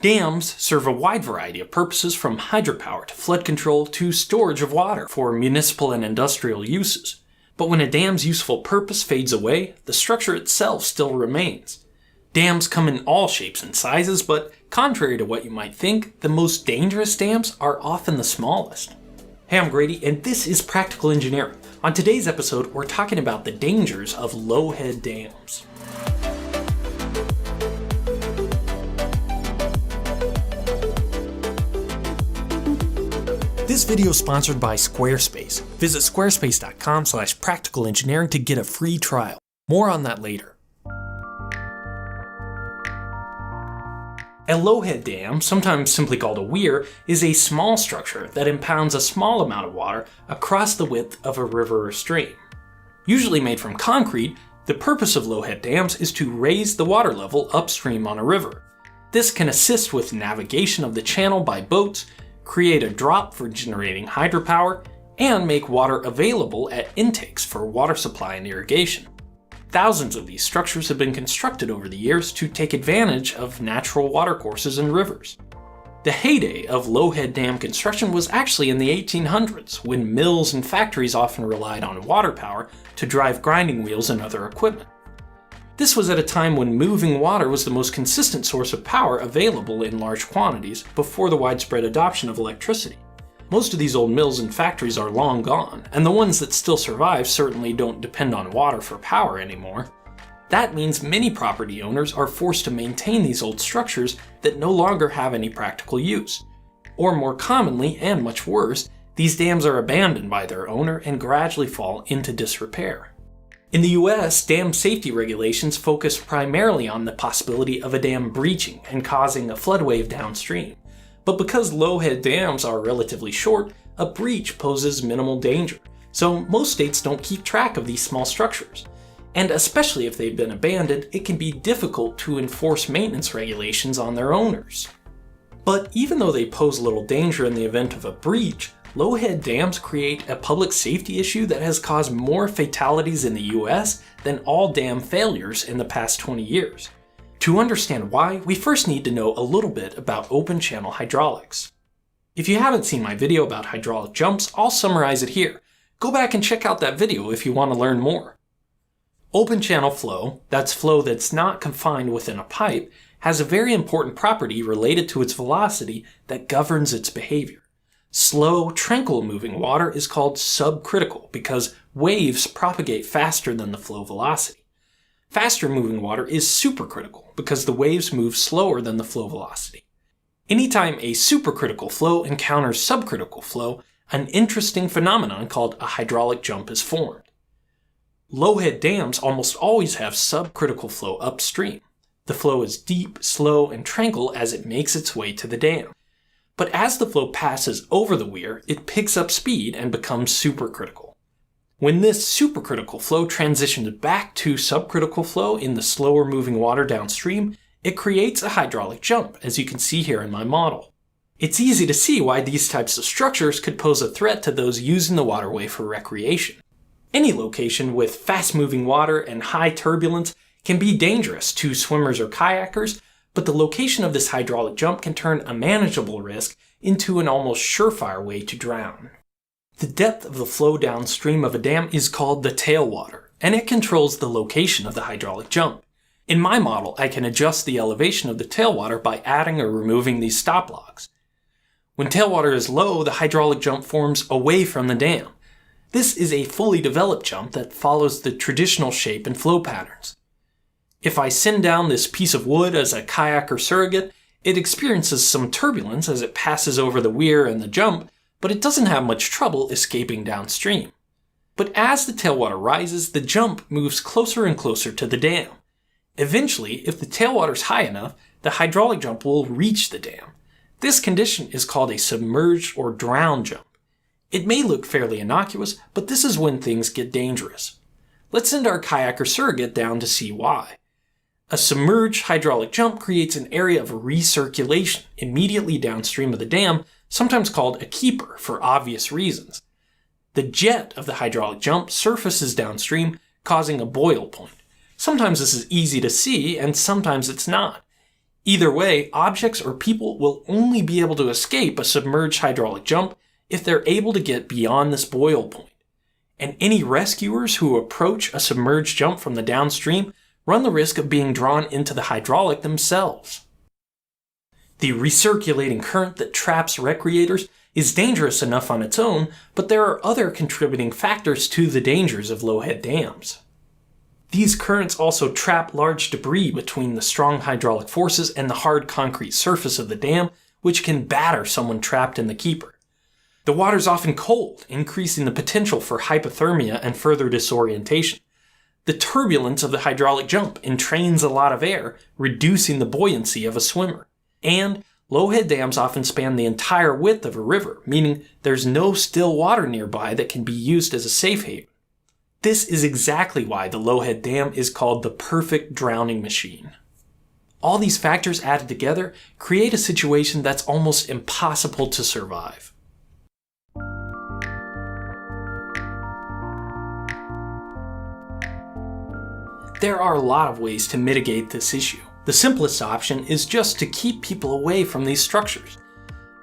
Dams serve a wide variety of purposes, from hydropower to flood control to storage of water for municipal and industrial uses. But when a dam's useful purpose fades away, the structure itself still remains. Dams come in all shapes and sizes, but contrary to what you might think, the most dangerous dams are often the smallest. Hey, I'm Grady, and this is Practical Engineering. On today's episode, we're talking about the dangers of low-head dams. This video is sponsored by Squarespace. Visit squarespace.com/practicalengineering to get a free trial. More on that later. A low-head dam, sometimes simply called a weir, is a small structure that impounds a small amount of water across the width of a river or stream. Usually made from concrete, the purpose of low-head dams is to raise the water level upstream on a river. This can assist with navigation of the channel by boats, create a drop for generating hydropower, and make water available at intakes for water supply and irrigation. Thousands of these structures have been constructed over the years to take advantage of natural watercourses and rivers. The heyday of low-head dam construction was actually in the 1800s, when mills and factories often relied on water power to drive grinding wheels and other equipment. This was at a time when moving water was the most consistent source of power available in large quantities before the widespread adoption of electricity. Most of these old mills and factories are long gone, and the ones that still survive certainly don't depend on water for power anymore. That means many property owners are forced to maintain these old structures that no longer have any practical use. Or more commonly, and much worse, these dams are abandoned by their owner and gradually fall into disrepair. In the US, dam safety regulations focus primarily on the possibility of a dam breaching and causing a flood wave downstream. But because low-head dams are relatively short, a breach poses minimal danger, so most states don't keep track of these small structures. And especially if they've been abandoned, it can be difficult to enforce maintenance regulations on their owners. But even though they pose little danger in the event of a breach, low-head dams create a public safety issue that has caused more fatalities in the US than all dam failures in the past 20 years. To understand why, we first need to know a little bit about open channel hydraulics. If you haven't seen my video about hydraulic jumps, I'll summarize it here. Go back and check out that video if you want to learn more. Open channel flow, that's flow that's not confined within a pipe, has a very important property related to its velocity that governs its behavior. Slow, tranquil moving water is called subcritical because waves propagate faster than the flow velocity. Faster moving water is supercritical because the waves move slower than the flow velocity. Anytime a supercritical flow encounters subcritical flow, an interesting phenomenon called a hydraulic jump is formed. Low-head dams almost always have subcritical flow upstream. The flow is deep, slow, and tranquil as it makes its way to the dam. But as the flow passes over the weir, it picks up speed and becomes supercritical. When this supercritical flow transitions back to subcritical flow in the slower moving water downstream, it creates a hydraulic jump, as you can see here in my model. It's easy to see why these types of structures could pose a threat to those using the waterway for recreation. Any location with fast-moving water and high turbulence can be dangerous to swimmers or kayakers, but the location of this hydraulic jump can turn a manageable risk into an almost surefire way to drown. The depth of the flow downstream of a dam is called the tailwater, and it controls the location of the hydraulic jump. In my model, I can adjust the elevation of the tailwater by adding or removing these stop logs. When tailwater is low, the hydraulic jump forms away from the dam. This is a fully developed jump that follows the traditional shape and flow patterns. If I send down this piece of wood as a kayak or surrogate, it experiences some turbulence as it passes over the weir and the jump, but it doesn't have much trouble escaping downstream. But as the tailwater rises, the jump moves closer and closer to the dam. Eventually, if the tailwater is high enough, the hydraulic jump will reach the dam. This condition is called a submerged or drowned jump. It may look fairly innocuous, but this is when things get dangerous. Let's send our kayak or surrogate down to see why. A submerged hydraulic jump creates an area of recirculation immediately downstream of the dam, sometimes called a keeper for obvious reasons. The jet of the hydraulic jump surfaces downstream, causing a boil point. Sometimes this is easy to see, and sometimes it's not. Either way, objects or people will only be able to escape a submerged hydraulic jump if they're able to get beyond this boil point. And any rescuers who approach a submerged jump from the downstream run the risk of being drawn into the hydraulic themselves. The recirculating current that traps recreators is dangerous enough on its own, but there are other contributing factors to the dangers of low-head dams. These currents also trap large debris between the strong hydraulic forces and the hard concrete surface of the dam, which can batter someone trapped in the keeper. The water's often cold, increasing the potential for hypothermia and further disorientation. The turbulence of the hydraulic jump entrains a lot of air, reducing the buoyancy of a swimmer. And low-head dams often span the entire width of a river, meaning there's no still water nearby that can be used as a safe haven. This is exactly why the Low-Head Dam is called the perfect drowning machine. All these factors added together create a situation that's almost impossible to survive. There are a lot of ways to mitigate this issue. The simplest option is just to keep people away from these structures.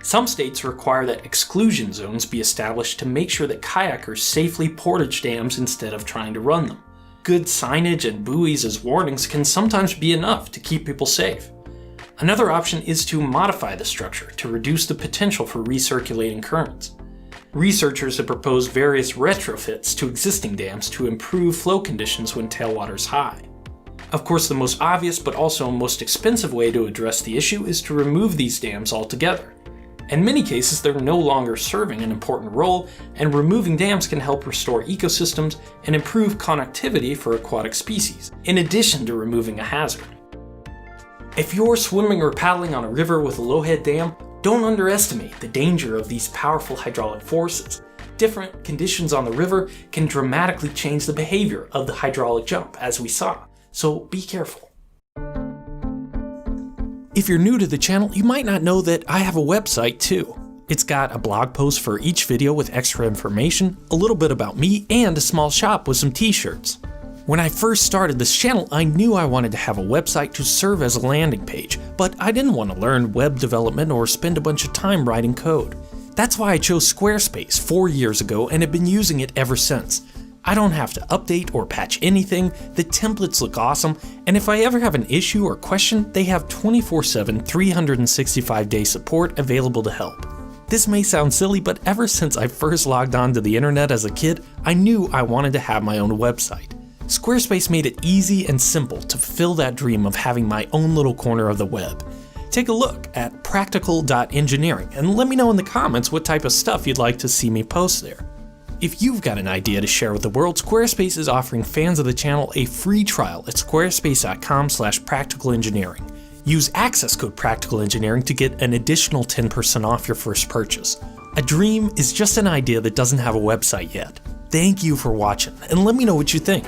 Some states require that exclusion zones be established to make sure that kayakers safely portage dams instead of trying to run them. Good signage and buoys as warnings can sometimes be enough to keep people safe. Another option is to modify the structure to reduce the potential for recirculating currents. Researchers have proposed various retrofits to existing dams to improve flow conditions when tailwater is high. Of course, the most obvious but also most expensive way to address the issue is to remove these dams altogether. In many cases, they're no longer serving an important role, and removing dams can help restore ecosystems and improve connectivity for aquatic species, in addition to removing a hazard. If you're swimming or paddling on a river with a low-head dam, don't underestimate the danger of these powerful hydraulic forces. Different conditions on the river can dramatically change the behavior of the hydraulic jump, as we saw, so be careful. If you're new to the channel, you might not know that I have a website too. It's got a blog post for each video with extra information, a little bit about me, and a small shop with some t-shirts. When I first started this channel, I knew I wanted to have a website to serve as a landing page, but I didn't want to learn web development or spend a bunch of time writing code. That's why I chose Squarespace 4 years ago and have been using it ever since. I don't have to update or patch anything, the templates look awesome, and if I ever have an issue or question, they have 24/7, 365-day support available to help. This may sound silly, but ever since I first logged on to the internet as a kid, I knew I wanted to have my own website. Squarespace made it easy and simple to fulfill that dream of having my own little corner of the web. Take a look at practical.engineering and let me know in the comments what type of stuff you'd like to see me post there. If you've got an idea to share with the world, Squarespace is offering fans of the channel a free trial at squarespace.com/practicalengineering. Use access code practicalengineering to get an additional 10% off your first purchase. A dream is just an idea that doesn't have a website yet. Thank you for watching, and let me know what you think.